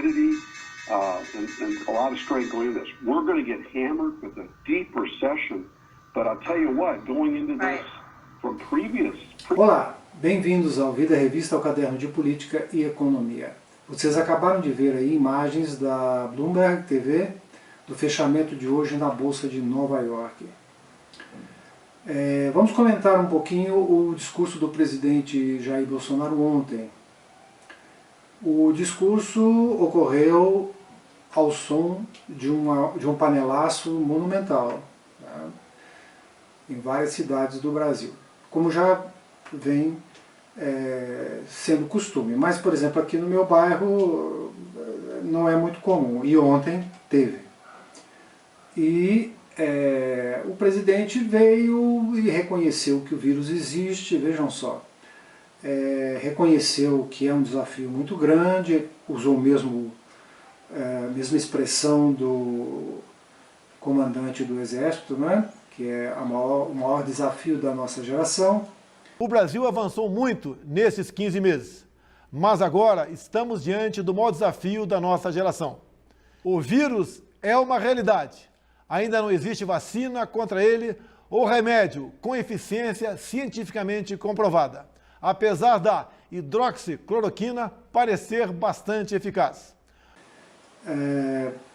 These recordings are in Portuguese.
liquidity and a lot of strength going into this. We're going to get hammered with a deep recession, but I'll tell you what, going into this from previous... Olá, bem-vindos ao Vida Revista, ao Caderno de Política e Economia. Vocês acabaram de ver aí imagens da Bloomberg TV do fechamento de hoje na Bolsa de Nova York. Vamos comentar um pouquinho o discurso do presidente Jair Bolsonaro ontem. O discurso ocorreu ao som de um panelaço monumental, né, em várias cidades do Brasil, como já vem sendo costume. Mas, por exemplo, aqui no meu bairro não é muito comum, e ontem teve. E o presidente veio e reconheceu que o vírus existe, vejam só. Reconheceu que é um desafio muito grande, usou a mesma expressão do comandante do Exército, né, que é o maior desafio da nossa geração. O Brasil avançou muito nesses 15 meses, mas agora estamos diante do maior desafio da nossa geração. O vírus é uma realidade. Ainda não existe vacina contra ele ou remédio com eficiência cientificamente comprovada, apesar da hidroxicloroquina parecer bastante eficaz.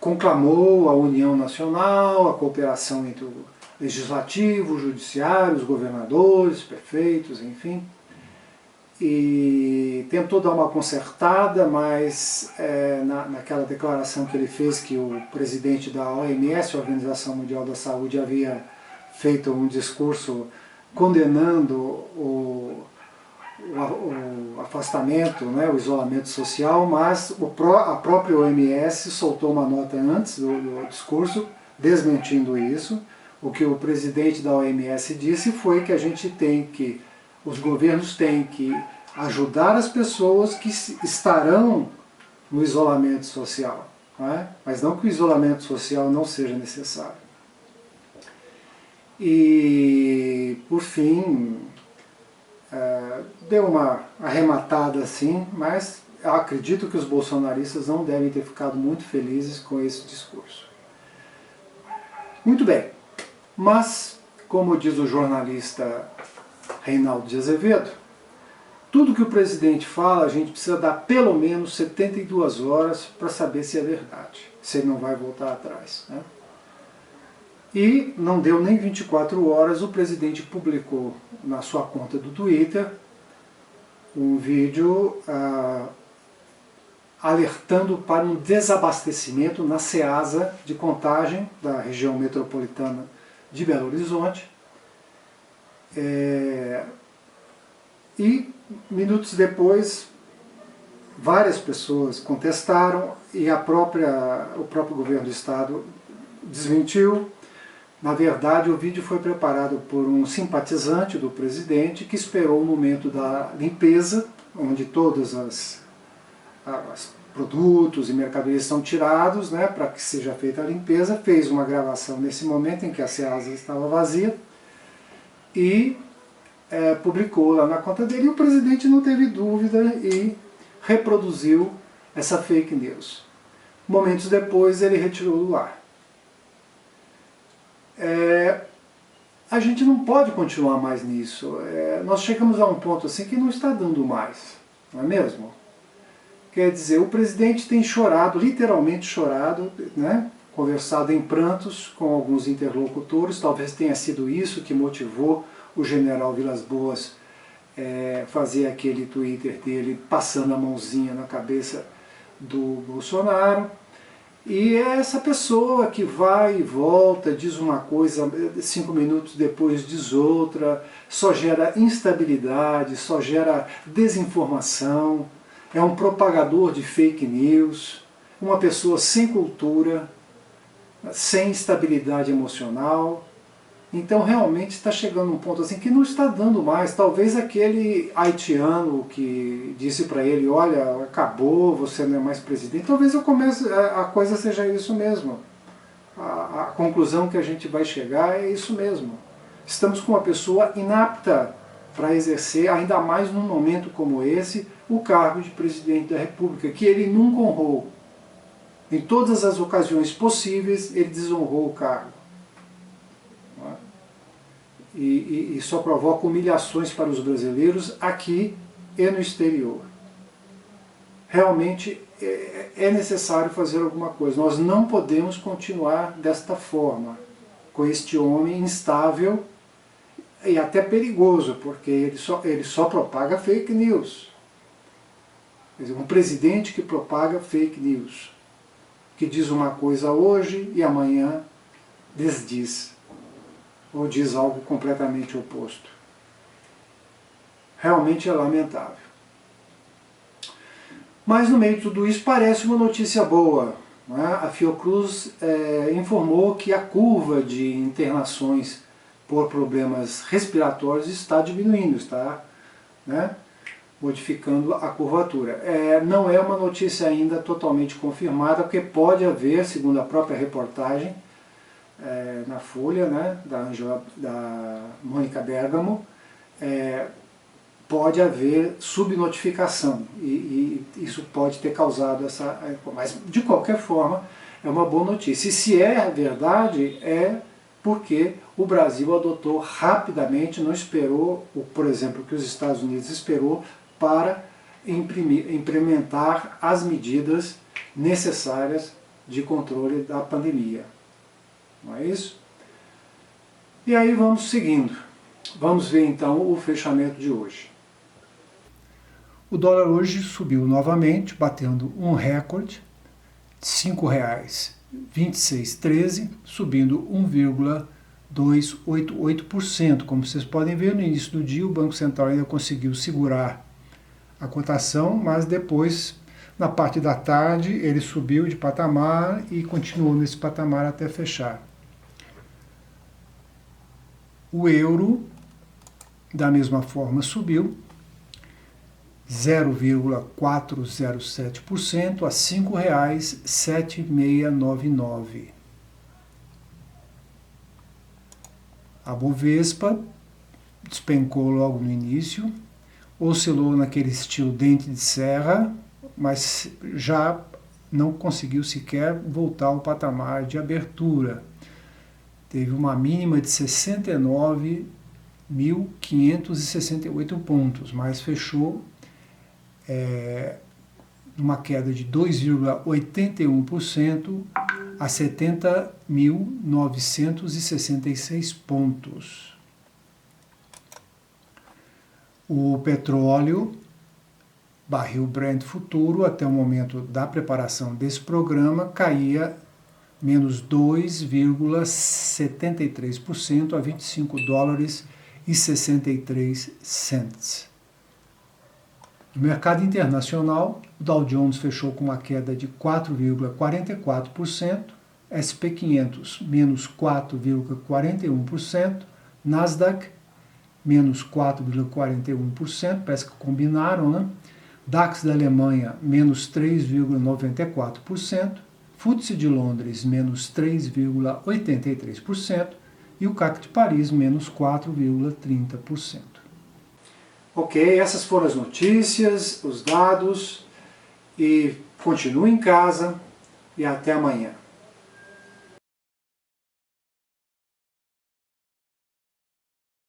Conclamou a união nacional, a cooperação entre o legislativo, o judiciário, os governadores, prefeitos, enfim, e tentou dar uma consertada, mas naquela declaração que ele fez que o presidente da OMS, a Organização Mundial da Saúde, havia feito um discurso condenando o afastamento, né, o isolamento social, mas a própria OMS soltou uma nota antes do discurso desmentindo isso. O que o presidente da OMS disse foi que os governos têm que ajudar as pessoas que estarão no isolamento social, né? Mas não que o isolamento social não seja necessário. E, por fim, deu uma arrematada assim, mas eu acredito que os bolsonaristas não devem ter ficado muito felizes com esse discurso. Muito bem. Mas, como diz o jornalista Reinaldo de Azevedo, tudo que o presidente fala, a gente precisa dar pelo menos 72 horas para saber se é verdade, se ele não vai voltar atrás, né? E não deu nem 24 horas, o presidente publicou na sua conta do Twitter um vídeo alertando para um desabastecimento na Ceasa de Contagem, da região metropolitana de Belo Horizonte, e minutos depois várias pessoas contestaram e o próprio governo do estado desmentiu. Na verdade, o vídeo foi preparado por um simpatizante do presidente que esperou o momento da limpeza, onde todos os produtos e mercadorias são tirados, né, para que seja feita a limpeza, fez uma gravação nesse momento em que a Ceasa estava vazia e publicou lá na conta dele, e o presidente não teve dúvida e reproduziu essa fake news. Momentos depois ele retirou do ar. A gente não pode continuar mais nisso. Nós chegamos a um ponto assim que não está dando mais, não é mesmo? Quer dizer, o presidente tem chorado, literalmente chorado, né? Conversado em prantos com alguns interlocutores. Talvez tenha sido isso que motivou o general Vilas Boas fazer aquele Twitter dele passando a mãozinha na cabeça do Bolsonaro. E é essa pessoa que vai e volta, diz uma coisa, 5 minutos depois diz outra, só gera instabilidade, só gera desinformação. É um propagador de fake news, uma pessoa sem cultura, sem estabilidade emocional. Então realmente está chegando um ponto assim que não está dando mais. Talvez aquele haitiano que disse para ele, olha, acabou, você não é mais presidente, talvez a coisa seja isso mesmo. A conclusão que a gente vai chegar é isso mesmo. Estamos com uma pessoa inapta para exercer, ainda mais num momento como esse, o cargo de presidente da República, que ele nunca honrou. Em todas as ocasiões possíveis, ele desonrou o cargo. E só provoca humilhações para os brasileiros aqui e no exterior. Realmente é necessário fazer alguma coisa. Nós não podemos continuar desta forma, com este homem instável e até perigoso, porque ele só propaga fake news. Quer dizer, um presidente que propaga fake news, que diz uma coisa hoje e amanhã desdiz, ou diz algo completamente oposto. Realmente é lamentável. Mas no meio de tudo isso parece uma notícia boa. Não é? A Fiocruz informou que a curva de internações por problemas respiratórios está diminuindo, está, né, modificando a curvatura. Não é uma notícia ainda totalmente confirmada, porque pode haver, segundo a própria reportagem na Folha, né, da Mônica Bergamo, pode haver subnotificação e isso pode ter causado essa... Mas, de qualquer forma, é uma boa notícia. E se é verdade, é porque o Brasil adotou rapidamente, não esperou, por exemplo, o que os Estados Unidos esperou para implementar as medidas necessárias de controle da pandemia. Não é isso? E aí vamos seguindo. Vamos ver então o fechamento de hoje. O dólar hoje subiu novamente, batendo um recorde de R$ 5,2613, subindo 1,288%. Como vocês podem ver, no início do dia o Banco Central ainda conseguiu segurar a cotação, mas depois, na parte da tarde, ele subiu de patamar e continuou nesse patamar até fechar. O euro, da mesma forma, subiu 0,407% a R$ 5,7699. A Bovespa despencou logo no início, oscilou naquele estilo dente de serra, mas já não conseguiu sequer voltar ao patamar de abertura. Teve uma mínima de 69.568 pontos, mas fechou numa queda de 2,81% a 70.966 pontos. O petróleo, barril Brent futuro, até o momento da preparação desse programa, caía menos 2,73% a $25,63. No mercado internacional, o Dow Jones fechou com uma queda de 4,44%, SP 500 menos 4,41%, Nasdaq menos 4,41%, parece que combinaram, né? DAX da Alemanha menos 3,94%, FTSE de Londres menos 3,83% e o CAC de Paris menos 4,30%. Ok, essas foram as notícias, os dados, e continue em casa e até amanhã.